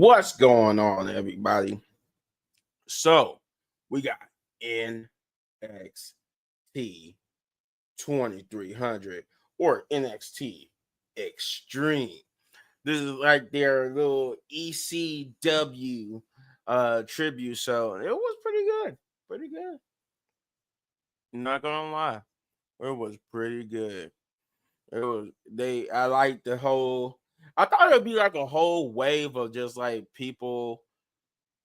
What's going on, everybody? So, we got NXT 2300 or NXT Extreme. This is like their little ECW tribute show. It was pretty good. Pretty good. Not gonna lie. It was pretty good. I like the whole. I thought it would be like a whole wave of just like people.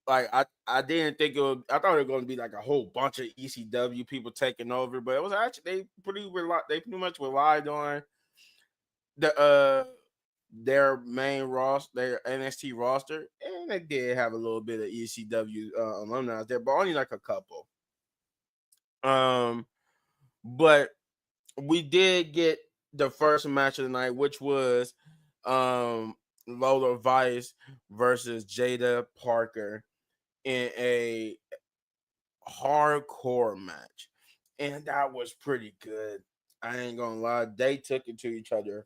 Like I didn't think it would. I thought it was going to be like a whole bunch of ECW people taking over, but it was actually they pretty much relied on the their main roster, their NXT roster, and they did have a little bit of ECW alumni there, but only like a couple. Um, but we did get the first match of the night, which was Lola Vice versus Jada Parker in a hardcore match. And that was pretty good. I ain't gonna lie. They took it to each other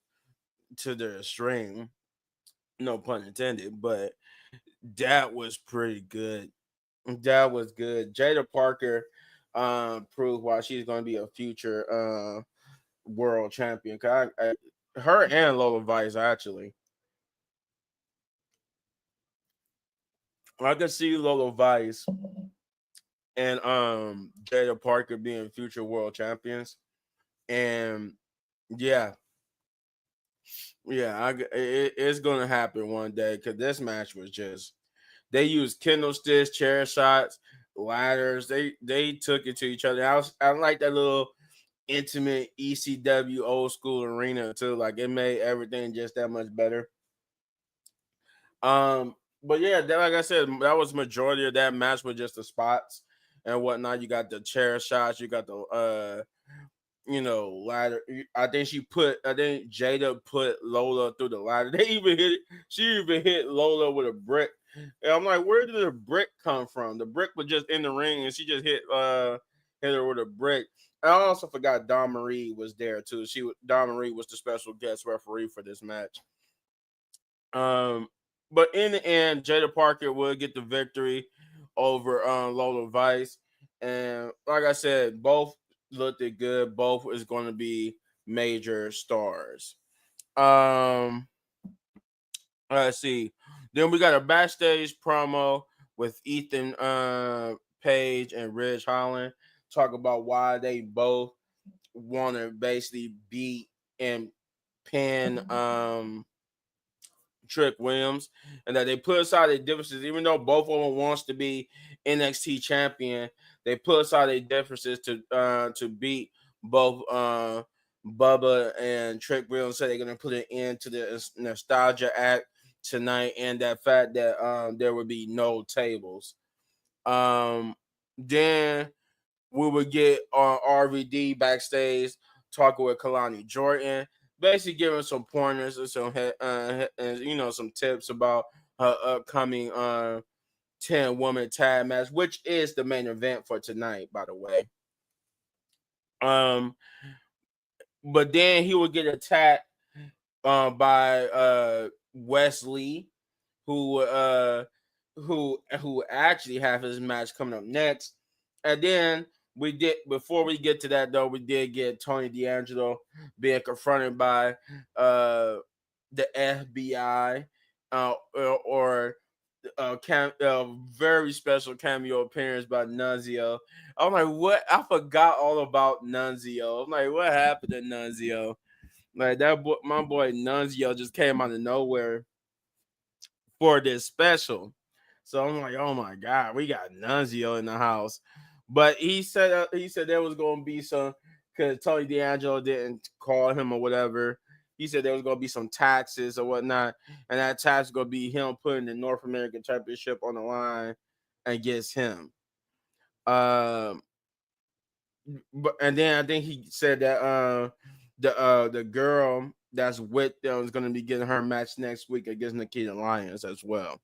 to the extreme. No pun intended, but that was pretty good. That was good. Jada Parker proved why she's gonna be a future world champion. Her and Lola Vice actually. I could see Lola Vice and Jada Parker being future world champions, and yeah, it's gonna happen one day because this match was just they used candlesticks, chair shots, ladders. They took it to each other. I like that little intimate ECW old school arena too. Like it made everything just that much better. But yeah, like I said, that was majority of that match with just the spots and whatnot. You got the chair shots, you got the ladder. I think Jada put Lola through the ladder. She even hit Lola with a brick. And I'm like, where did the brick come from? The brick was just in the ring and she just hit her with a brick. I also forgot Dawn Marie was there too. Dawn Marie was the special guest referee for this match. But in the end, Jada Parker will get the victory over Lola Vice. And like I said, both looked good. Both is going to be major stars. Let's see. Then we got a backstage promo with Ethan Page and Ridge Holland. Talk about why they both want to basically beat and pin Trick Williams, and that they put aside their differences, even though both of them wants to be NXT champion. They put aside their differences to beat both Bubba and Trick Williams. So they're gonna put an end to the nostalgia act tonight, and that fact that there would be no tables. Then we would get RVD backstage talking with Kalani Jordan, basically giving some pointers and some tips about her upcoming 10-woman tag match, which is the main event for tonight, by the way. But then he would get attacked by Wesley, who actually have his match coming up next. And then before we get to that though, we did get Tony D'Angelo being confronted by the FBI or a very special cameo appearance by Nunzio. I'm like, what? I forgot all about Nunzio. I'm like, what happened to Nunzio? Like my boy Nunzio just came out of nowhere for this special. So I'm like, oh my God, we got Nunzio in the house. But he said there was going to be some, because Tony D'Angelo didn't call him or whatever. He said there was going to be some taxes or whatnot, and that tax is going to be him putting the North American Championship on the line against him. But and then I think he said that the girl that's with them is going to be getting her match next week against Nikita Lyons as well.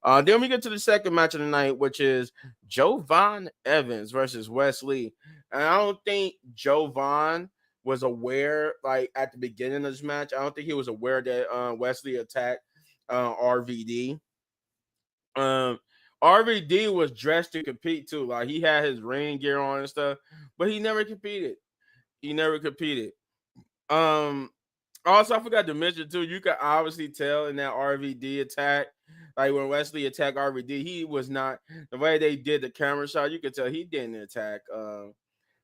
Then we get to the second match of the night, which is Jovan Evans versus Wesley. And I don't think Jovan was aware, like at the beginning of this match, I don't think he was aware that Wesley attacked RVD. Um, RVD was dressed to compete too. Like he had his ring gear on and stuff, but he never competed. He never competed. Um, Also, I forgot to mention too. You could obviously tell in that RVD attack, like when Wesley attacked RVD, he was not the way they did the camera shot. You could tell he didn't attack.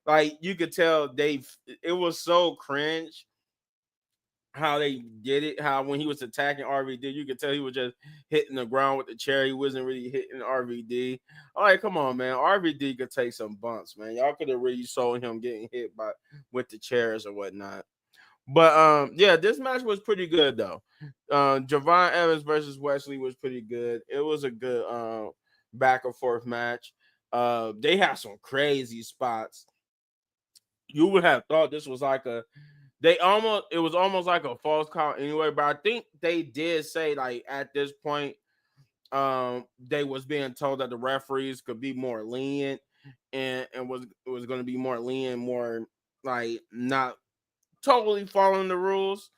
Like you could tell it was so cringe how they did it. How when he was attacking RVD, you could tell he was just hitting the ground with the chair. He wasn't really hitting RVD. All right, come on, man. RVD could take some bumps, man. Y'all could have really saw him getting hit by with the chairs or whatnot. But yeah, this match was pretty good though. Javon Evans versus Wesley was pretty good. It was a good back and forth match. They had some crazy spots. You would have thought this was like it was almost like a false count anyway, but I think they did say like at this point, they was being told that the referees could be more lenient and was gonna be more lenient, more like not totally following the rules.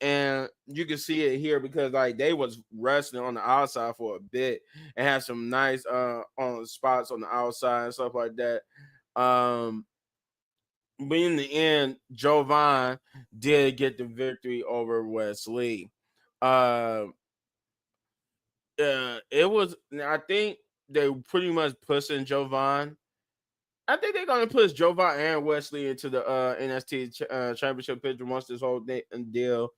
And you can see it here because like they was wrestling on the outside for a bit and had some nice on spots on the outside and stuff like that. Um but in the end, Jovan did get the victory over Wesley. Uh, it was I think they pretty much pushing Jovan. I think they're gonna push Jovan and Wesley into the NXT championship picture once this whole deal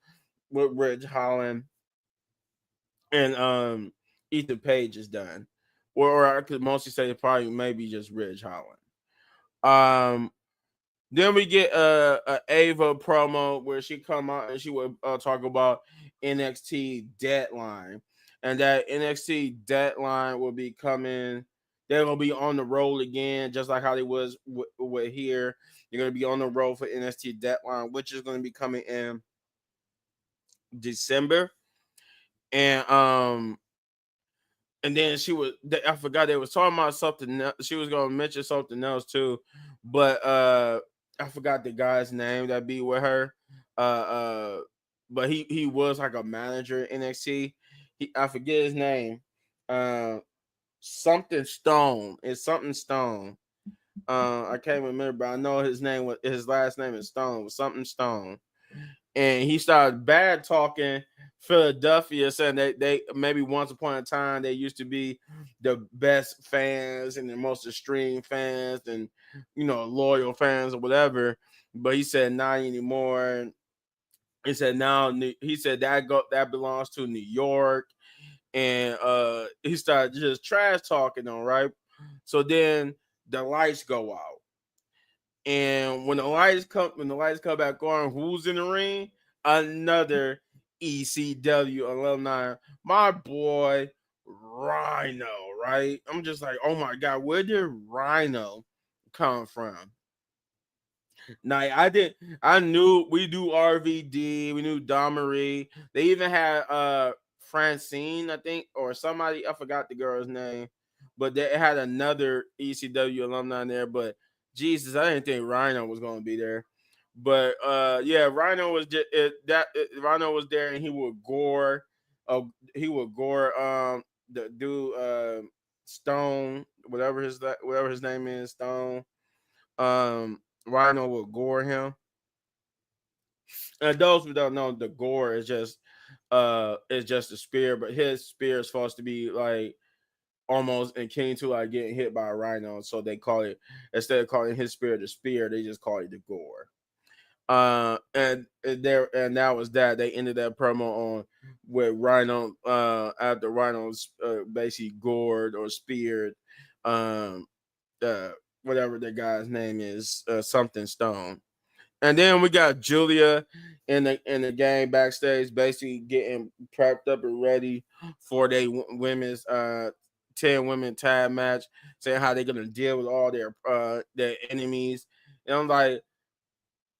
with Ridge Holland and Ethan Page is done. Or I could mostly say probably maybe just Ridge Holland. Um Then we get a Ava promo where she come out and she would talk about NXT Deadline, and that NXT Deadline will be coming. They're gonna be on the road again, just like how they was with here. They're gonna be on the road for NXT Deadline, which is gonna be coming in December, and and then I forgot they was talking about something else. She was gonna mention something else too, but I forgot the guy's name that be with her. Uh but he was like a manager in NXT. I forget his name. Uh Something Stone. It's something Stone. I can't remember, but I know his last name is Stone, something Stone, and he started bad talking Philadelphia, saying they maybe once upon a time they used to be the best fans and the most extreme fans and loyal fans or whatever. But he said not anymore. He said now he said that belongs to New York, and he started just trash talking on right. So then the lights go out. And when the lights come back on, who's in the ring? Another ECW alumni, my boy Rhino. Right? I'm just like, oh my god, where did Rhino come from? Now I knew we do RVD, we knew Domary. They even had Francine, I think, or somebody, I forgot the girl's name, but they had another ECW alumni there. But Jesus, I didn't think Rhino was gonna be there. But yeah, Rhino was Rhino was there, and he would gore the dude Stone, whatever his name is, Stone. Rhino will gore him. And those who don't know, the gore is just a spear, but his spear is supposed to be like almost akin to like getting hit by a rhino. So they call it, instead of calling his spear the spear, they just call it the gore. And that was that. They ended that promo on with Rhino after Rhino's basically gored or speared um uh whatever the guy's name is, something Stone. And then we got Julia in the game backstage, basically getting prepped up and ready for women's 10 women tag match, saying how they're gonna deal with all their enemies. And I'm like,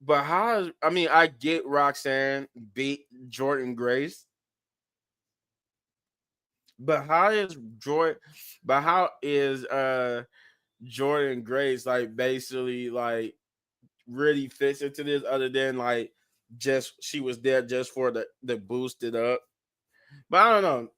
but I get Roxanne beat Jordan Grace, but how is Jordan Grace like basically like really fits into this other than like just she was there just for the boost it up. But I don't know.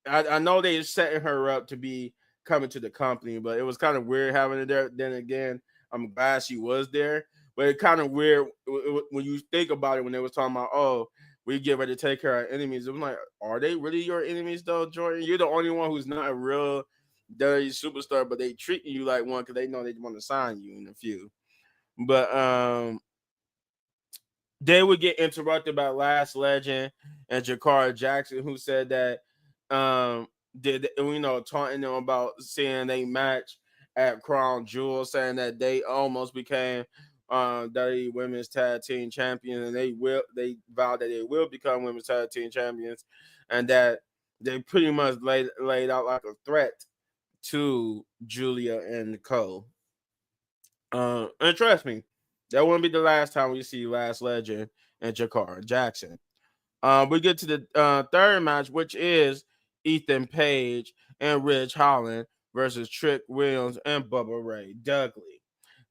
I know they setting her up to be coming to the company, but it was kind of weird having it there. Then again, I'm glad she was there, but it kind of weird when you think about it when they was talking about, oh, we get ready to take care of our enemies. I'm like, are they really your enemies though, Jordan? You're the only one who's not a real dirty superstar, but they treating you like one because they know they want to sign you in a few. But they would get interrupted by Last Legend and Jakara Jackson, who said that did taunting them about seeing they match at Crown Jewel, saying that they almost became WWE Women's Tag Team Champion, and they vowed that they will become Women's Tag Team Champions, and that they pretty much laid out like a threat to Julia and Nicole. And trust me, that wouldn't be the last time we see Last Legend and Jakara Jackson. We get to the third match, which is Ethan Page and Ridge Holland versus Trick Williams and Bubba Ray Dudley.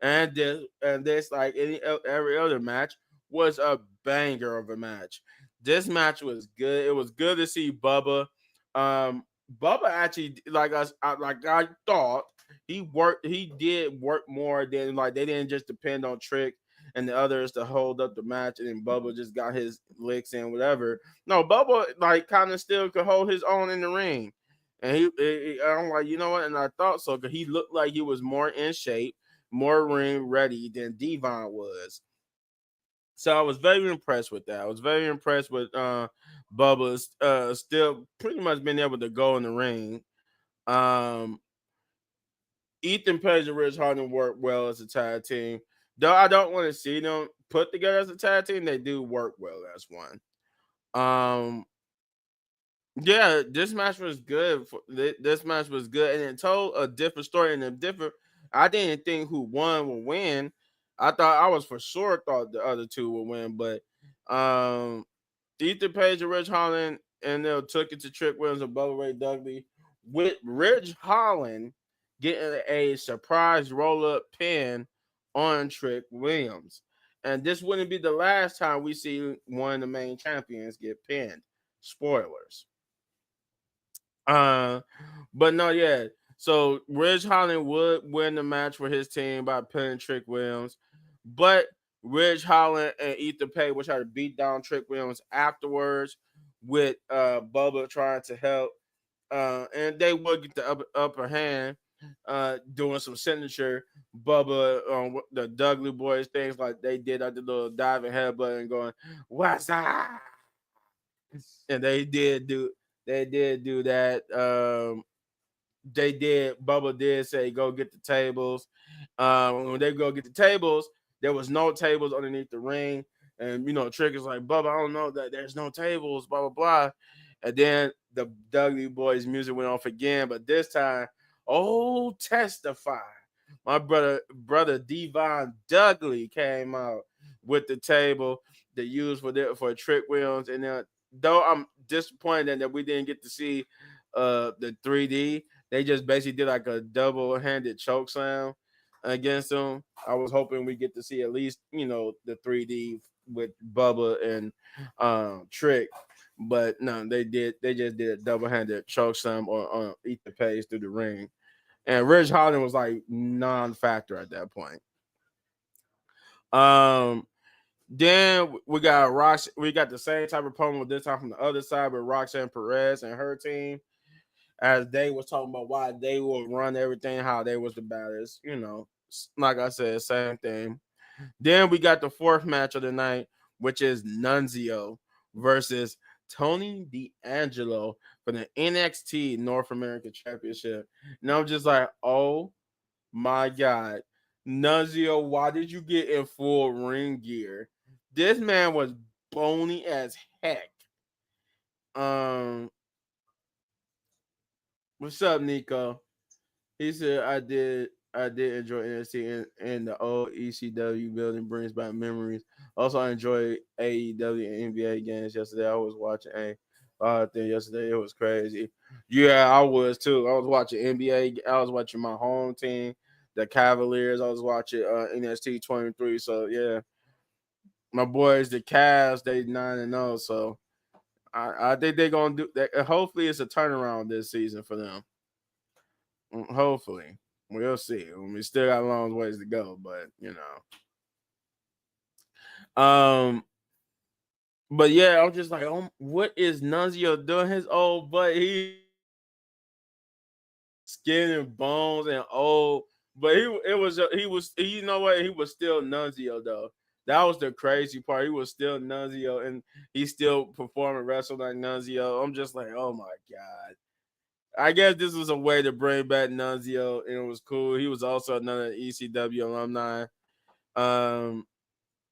And this, like every other match, was a banger of a match. This match was good. It was good to see Bubba. Bubba actually, I thought he did work more than, like, they didn't just depend on Trick and the others to hold up the match, and then Bubba just got his licks in, whatever. No, Bubba, like, kind of still could hold his own in the ring. And I'm like, you know what? And I thought so, because he looked like he was more in shape, more ring ready than Devon was. So I was very impressed with that. I was very impressed with Bubba's still pretty much being able to go in the ring. Um, Ethan Page and Ridge Holland work well as a tag team. Though I don't want to see them put together as a tag team, they do work well as one. Yeah, this match was good. This match was good, and it told a different story and a different. I didn't think who won would win. I was for sure thought the other two would win, but Ethan Page and Ridge Holland, and they took it to Trick Williams and Bubba Ray Dudley, with Ridge Holland getting a surprise roll up pin on Trick Williams. And this wouldn't be the last time we see one of the main champions get pinned. Spoilers. But no, yeah. So Ridge Holland would win the match for his team by pinning Trick Williams, but Ridge Holland and Ethan Page would try to beat down Trick Williams afterwards, with Bubba trying to help, and they would get the upper hand, doing some signature Bubba the Dudley Boys things, like they did at the little diving headbutt and going, "What's up?" And they did do that. Bubba did say go get the tables. When they go get the tables, there was no tables underneath the ring. And Trick is like, Bubba, I don't know that there's no tables, blah blah blah. And then the Dudley Boys music went off again, but this time, oh, testify. My brother Devon Dudley came out with the table they used for Trick Williams. And then, though I'm disappointed that we didn't get to see the 3D, they just basically did like a double-handed choke slam against them. I was hoping we get to see at least the 3D with Bubba and Trick, but no, they just did a double-handed choke slam on Ethan Page through the ring, and Ridge Holland was like non-factor at that point. Then we got We got the same type of promo this time from the other side with Roxanne Perez and her team, as they was talking about why they will run everything, how they was the baddest. Like I said, same thing. Then we got the fourth match of the night, which is Nunzio versus Tony D'Angelo for the NXT North American Championship. And I'm just like, oh my God. Nunzio, why did you get in full ring gear? This man was bony as heck. What's up, Nico? He said, I did enjoy NXT, and the old ECW building brings back memories. Also, I enjoyed AEW and NBA games yesterday. I was watching a thing yesterday. It was crazy. Yeah, I was too. I was watching NBA. I was watching my home team, the Cavaliers. I was watching NXT 23. So yeah, my boys, the Cavs, they 9-0. So I think they're gonna do that. Hopefully, it's a turnaround this season for them. Hopefully, we'll see. We still got a long ways to go, but um, but yeah, I'm just like, oh, what is Nunzio doing? His old butt, he skin and bones and old, but you know what? He was still Nunzio though. That was the crazy part. He was still Nunzio, and he still performing wrestle like Nunzio. I'm just like, oh my god. I guess this was a way to bring back Nunzio, and it was cool. He was also another ECW alumni. Um,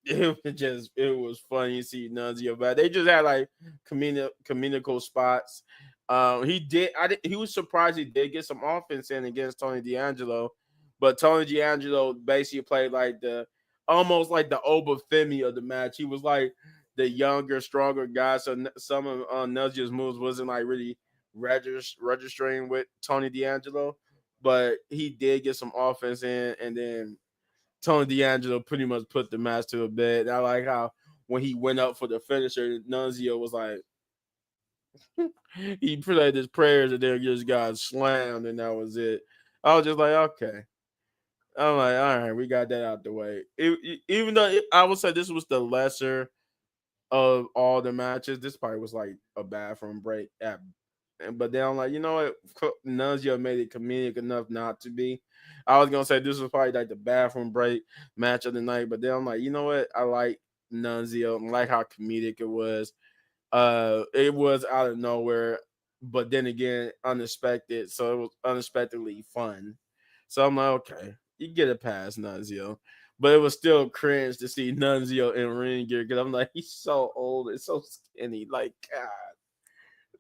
it was funny to see Nunzio back. They just had like comedical spots. He was surprised he did get some offense in against Tony D'Angelo, but Tony D'Angelo basically played like the almost like the Obafemi of the match. He was like the younger, stronger guy. So some of Nunzio's moves wasn't like really registering with Tony D'Angelo, but he did get some offense in, and then Tony D'Angelo pretty much put the match to a bed. I like how when he went up for the finisher, Nunzio was like, he prayed his prayers and then just got slammed, and that was it. I was just like, okay. I'm like, all right, we got that out the way. Even though I would say this was the lesser of all the matches, this probably was like a bathroom break but then I'm like, you know what? Nunzio made it comedic enough not to be. I was gonna say this was probably like the bathroom break match of the night, but then I'm like, you know what? I like Nunzio. I like how comedic it was. It was out of nowhere, but then again, unexpected. So it was unexpectedly fun. So I'm like, okay, you get it past Nunzio. But it was still cringe to see Nunzio in ring gear because I'm like, he's so old and so skinny. Like, God,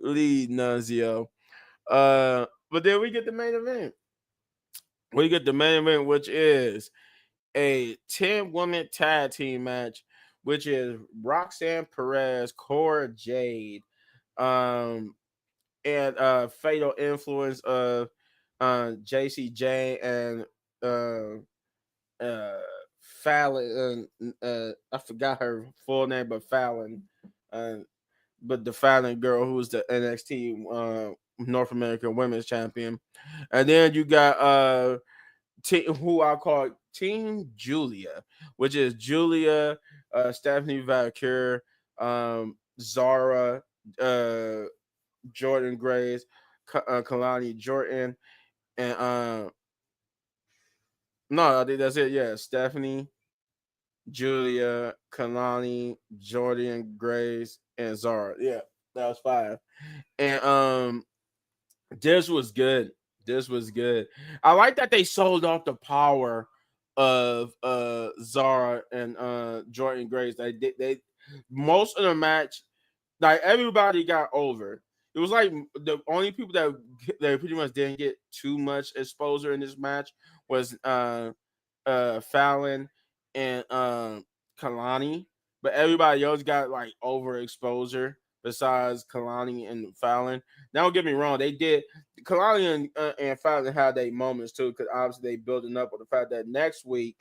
lead Nunzio. But then we get the main event. We get the main event, which is a 10-woman tag team match, which is Roxanne Perez, Cora Jade, um, and Fatal Influence of JCJ and uh Fallon. I forgot her full name, but Fallon. Uh, but the Fallon girl who was the NXT North American Women's Champion, and then you got who I call Team Julia, which is Julia, Stephanie Valkyr, Zara, uh, Jordan Grace, Kalani Jordan, and no, I think that's it. Yeah, Stephanie, Julia, Kalani, Jordan Grace, and Zara. Yeah, that was five. And this was good. This was good. I like that they sold off the power of Zara and Jordan Grace. They most of the match, like everybody got over. It was like the only people that pretty much didn't get too much exposure in this match was Fallon and Kalani, but everybody else got like overexposure besides Kalani and Fallon. Now, don't get me wrong, they did. Kalani and Fallon had their moments too, because obviously they building up with the fact that next week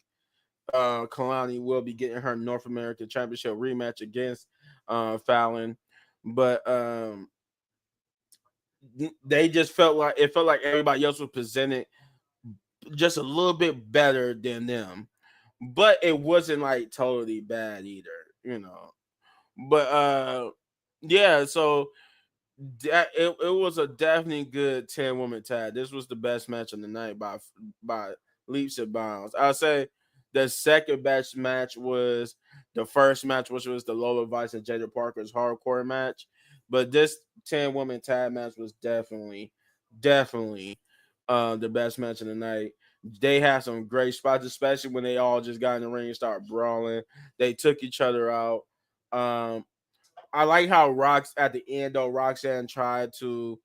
Kalani will be getting her North American Championship rematch against Fallon, but they just felt like everybody else was presented just a little bit better than them, but it wasn't like totally bad either. But yeah, so it was a definitely good 10-woman tag. This was the best match of the night by leaps and bounds. I'll say the second best match was the first match, which was the Lola Vice and Jada Parker's hardcore match. But this 10-woman tag match was definitely the best match of the night. They had some great spots, especially when they all just got in the ring and started brawling. They took each other out. Um, I like how at the end though, Roxanne tried to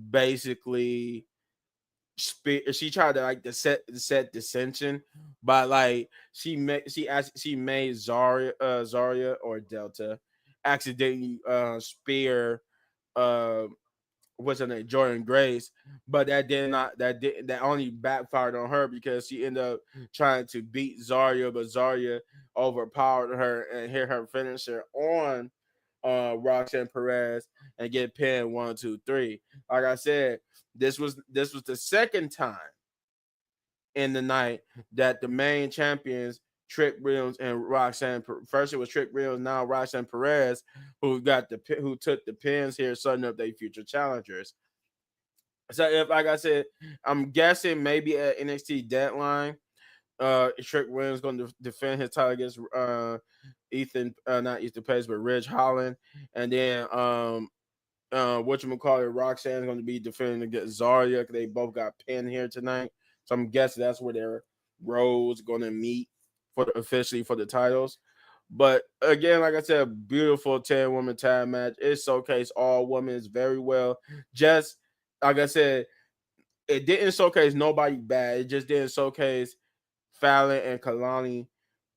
basically she tried to like set dissension, but like she made Zarya or Delta accidentally spear uh what's her name, Jordan Grace, but that only backfired on her because she ended up trying to beat Zarya, but Zarya overpowered her and hit her finisher on Roxanne Perez and get pinned 1, 2, 3. Like I said, this was the second time in the night that the main champions Trick Williams and Roxanne. First it was Trick Williams, now Roxanne Perez, who took the pins here, setting up their future challengers. So if, like I said, I'm guessing maybe at NXT Deadline, Trick Williams going to defend his title against not Ethan Pace, but Ridge Holland, and then whatchamacallit, Roxanne's going to be defending against Zarya because they both got pinned here tonight. So I'm guessing that's where their roles going to meet officially for the titles. But again, like I said, beautiful 10-woman tag match. It showcased all women very well. Just like I said, it didn't showcase nobody bad. It just didn't showcase Fallon and Kalani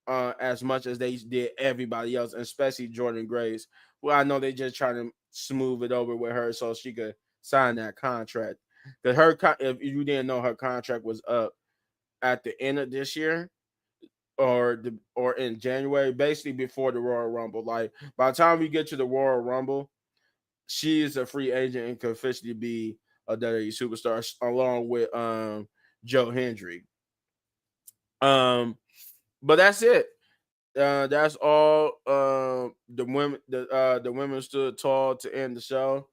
as much as they did everybody else, and especially Jordan Grace. Well, I know they just trying to smooth it over with her so she could sign that contract. Because if you didn't know, her contract was up at the end of this year or in January, basically before the Royal Rumble. Like by the time we get to the Royal Rumble, she is a free agent and could officially be a WWE superstar along with Joe Hendry. But that's it. That's all. The women stood tall to end the show.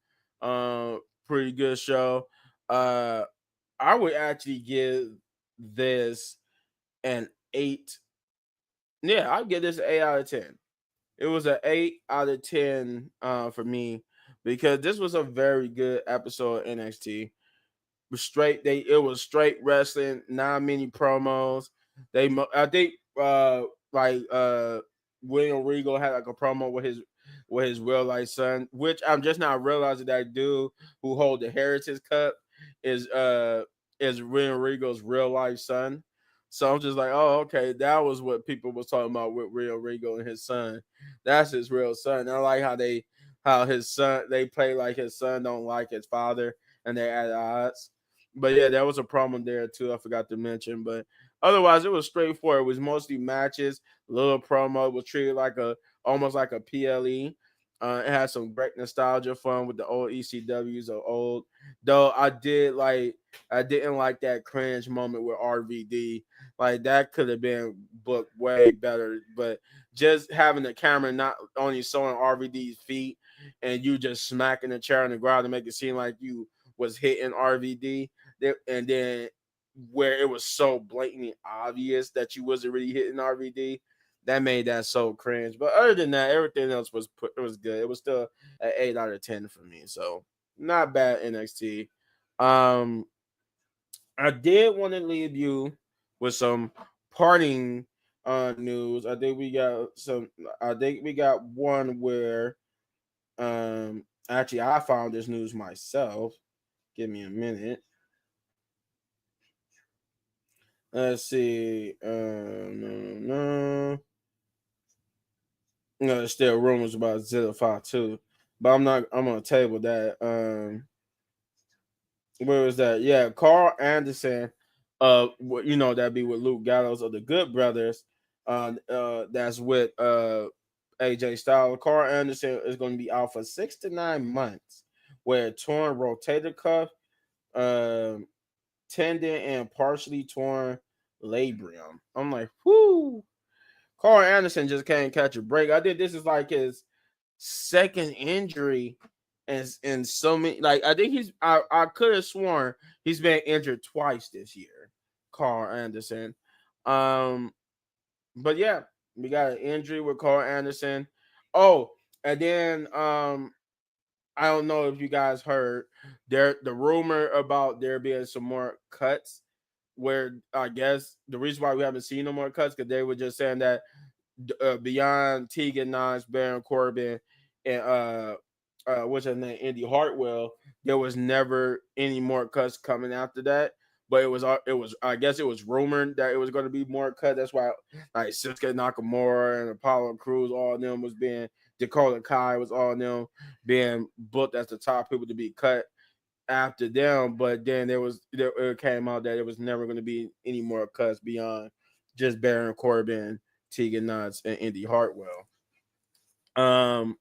Pretty good show. I would actually give this an 8. Yeah, I'd give this an 8 out of 10. It was an 8 out of 10 for me because this was a very good episode of NXT. It was straight wrestling, not many promos. I think like William Regal had like a promo with his real life son, which I'm just not realizing that dude who hold the Heritage Cup is William Regal's real life son. So I'm just like, oh, okay, that was what people was talking about with Real Regal and his son. That's his real son. I like how his son, they play like his son don't like his father and they're at odds. But yeah, there was a problem there too. I forgot to mention, but otherwise it was straightforward. It was mostly matches, little promo. It was treated like almost like a PLE. It had some great nostalgia fun with the old ECWs or old. Though I didn't like that cringe moment with RVD. Like that could have been booked way better. But just having the camera not only showing RVD's feet and you just smacking the chair on the ground to make it seem like you was hitting RVD, and then where it was so blatantly obvious that you wasn't really hitting RVD, that made that so cringe. But other than that, everything else was good. It was still an 8 out of 10 for me. So not bad NXT. I did want to leave you with some parting news. I think we got one where actually I found this news myself. Give me a minute. Let's see. No. There's still rumors about Zilla 5 but I'm not. I'm gonna table that. Where was that? Yeah, Carl Anderson. That'd be with Luke Gallows of the Good Brothers. That's with AJ Styles. Carl Anderson is going to be out for 6 to 9 months, where torn rotator cuff, tendon, and partially torn labrum. I'm like, whoo. Carl Anderson just can't catch a break. I think this is like his second injury, and so many. Like I think I could have sworn he's been injured twice this year. Carl Anderson. But yeah, we got an injury with Carl Anderson. Oh, and then I don't know if you guys heard the rumor about there being some more cuts. Where I guess the reason why we haven't seen no more cuts because they were just saying that beyond Tegan Nox, Baron Corbin, and what's his name, Indy Hartwell, there was never any more cuts coming after that. But I guess it was rumored that it was going to be more cut. That's why like Shinsuke Nakamura and Apollo Crews, all of them was being Dakota Kai was all of them being booked as the top people to be cut after them. But then it came out that there was never going to be any more cuts beyond just Baron Corbin, Tegan Nox, and Indy Hartwell. Um,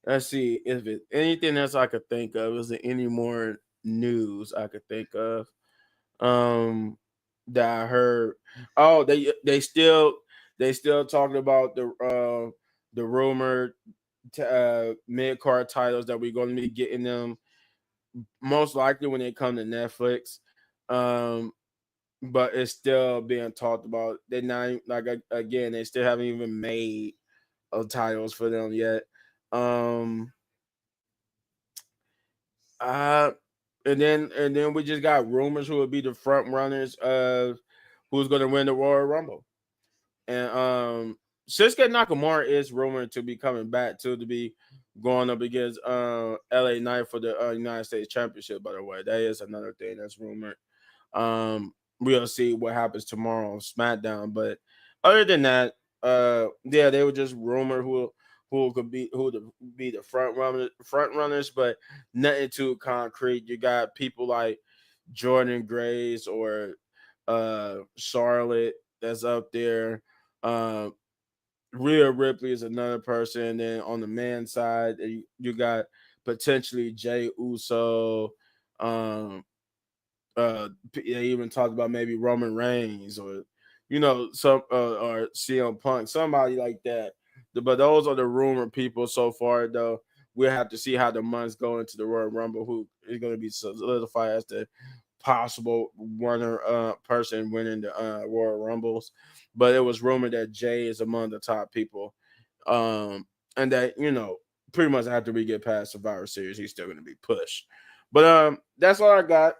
Let's see if it anything else I could think of. Is there any more news I could think of? Um, that I heard. Oh, they still talking about the rumored mid card titles that we're going to be getting them most likely when they come to Netflix. Um, but it's still being talked about. They're not again. They still haven't even made titles for them yet. Um, uh, and then we just got rumors who will be the front runners of who's going to win the Royal Rumble. And Shinsuke Nakamura is rumored to be coming back too, to be going up against LA Knight for the United States Championship. By the way, that is another thing that's rumored. We'll see what happens tomorrow on SmackDown. But other than that, yeah, they were just rumored who could be who to be the front runners, but nothing too concrete. You got people like Jordan Grace or Charlotte that's up there. Um, Rhea Ripley is another person. And then on the man side, you got potentially Jay Uso. Um, they even talked about maybe Roman Reigns or some or CM Punk, somebody like that. But those are the rumored people so far. Though we'll have to see how the months go into the Royal Rumble. Who is going to be solidified as the possible winner person winning the Royal Rumbles? But it was rumored that Jay is among the top people, and that pretty much after we get past Survivor Series, he's still going to be pushed. But that's all I got.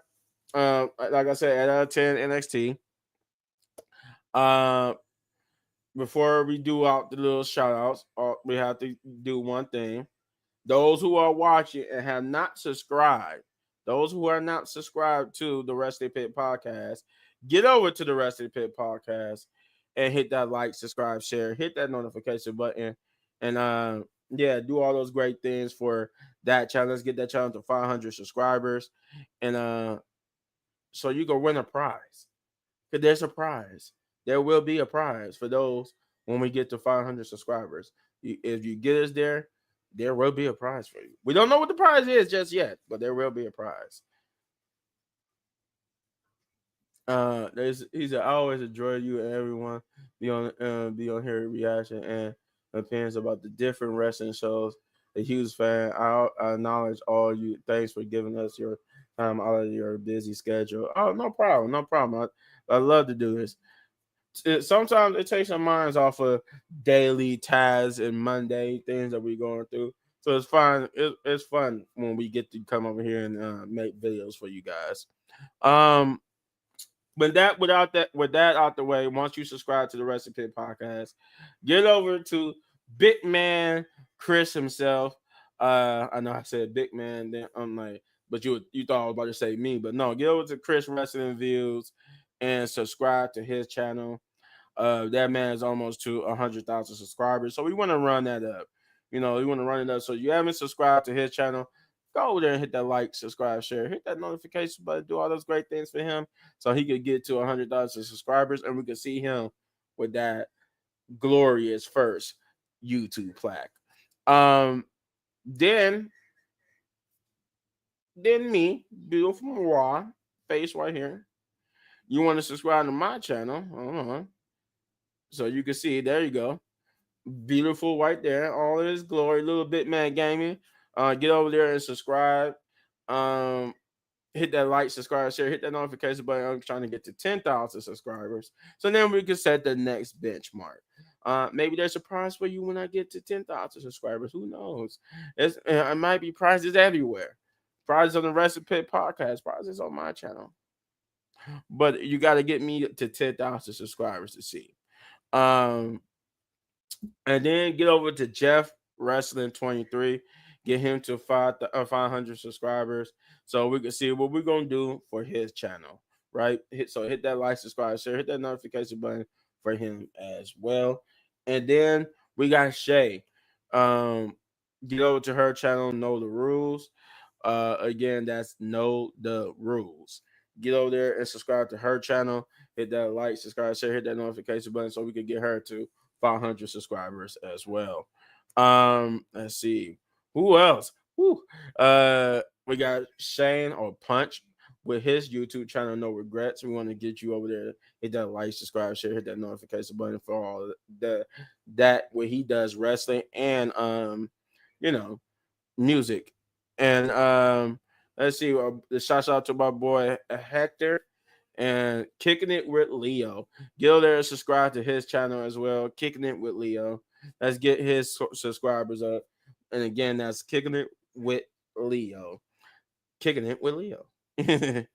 Like I said, 8 out of 10 NXT. Uh, Before we do out the little shout outs, we have to do one thing. Those who are watching and have not subscribed, those who are not subscribed to the Wrestling Pit podcast, get over to the Wrestling Pit podcast and hit that like, subscribe, share, hit that notification button, and yeah, do all those great things for that channel. Let's get that channel to 500 subscribers, and so you can win a prize. Because there's a prize. There will be a prize for those when we get to 500 subscribers. If you get us there will be a prize for you. We don't know what the prize is just yet, but there will be a prize. He said, I always enjoy you and everyone be on here reaction and opinions about the different wrestling shows. A huge fan. I acknowledge all you. Thanks for giving us your time out of your busy schedule. Oh, no problem, no problem. I love to do this. Sometimes it takes our minds off of daily tasks and Monday things that we're going through. So it's fun. It's fun when we get to come over here and make videos for you guys. Um, with that out the way, once you subscribe to the Recipe Podcast, get over to Big Man Chris himself. I know I said Big Man, then I'm like, but you thought I was about to say me, but no, get over to Chris Wrestling Views and subscribe to his channel. That man is almost to 100,000 subscribers, so we want to run that up. We want to run it up. So you haven't subscribed to his channel, go over there and hit that like, subscribe, share, hit that notification button, do all those great things for him, so he could get to 100,000 subscribers, and we can see him with that glorious first YouTube plaque. Um, then me, beautiful Raw face right here. You want to subscribe to my channel? So you can see. There you go. Beautiful right there, all in his glory. Little Bit Man Gaming. Get over there and subscribe. Um, Hit that like, subscribe, share, hit that notification button. I'm trying to get to 10,000 subscribers, so then we can set the next benchmark. Maybe there's a prize for you when I get to 10,000 subscribers. Who knows? It might be prizes everywhere. Prizes on the Recipe Podcast. Prizes on my channel. But you got to get me to 10,000 subscribers to see. Um, and then get over to Jeff Wrestling 23. Get him to 500 subscribers so we can see what we're gonna do for his channel. Right? Hit that like, subscribe, share, hit that notification button for him as well. And then we got Shay. Um, get over to her channel, Know the Rules. Again, that's Know the Rules. Get over there and subscribe to her channel. Hit that like, subscribe, share, hit that notification button so we can get her to 500 subscribers as well. Let's see Who else? Woo. We got Shane or Punch with his YouTube channel, No Regrets. We want to get you over there. Hit that like, subscribe, share, hit that notification button for all the that where he does wrestling and you know, music. And let's see, the shout out to my boy Hector and Kicking It with Leo. Get over there and subscribe to his channel as well. Kicking It with Leo. Let's get his subscribers up. And again, that's Kicking It with Leo. Kicking It with Leo. Hit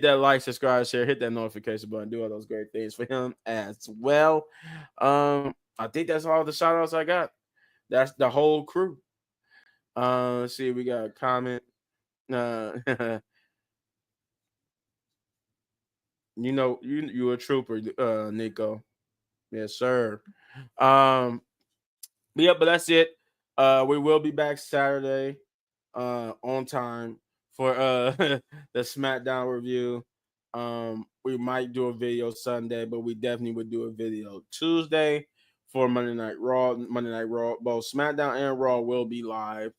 that like, subscribe, share, hit that notification button, do all those great things for him as well. I think that's all the shout outs I got. That's the whole crew. Let's see, we got a comment. You a trooper, Nico. Yes, sir. Um, yeah, but that's it. We will be back Saturday, on time for the SmackDown review. We might do a video Sunday, but we definitely would do a video Tuesday for Monday Night Raw. Monday Night Raw, both SmackDown and Raw will be live.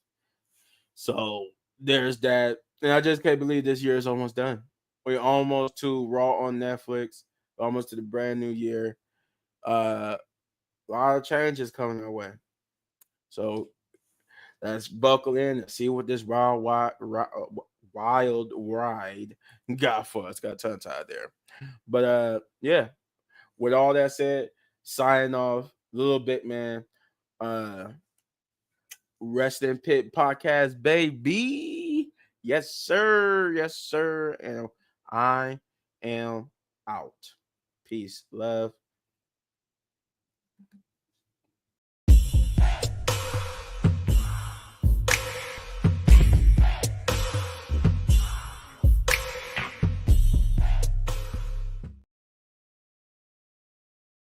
So there's that. And I just can't believe this year is almost done. We're almost to Raw on Netflix, almost to the brand new year. A lot of changes coming our way. So let's buckle in and see what this wild ride got for us. Got tongue tied there. But yeah, with all that said, signing off, little bit, man. Rest in Pit podcast, baby. Yes, sir. Yes, sir. And I am out. Peace, love.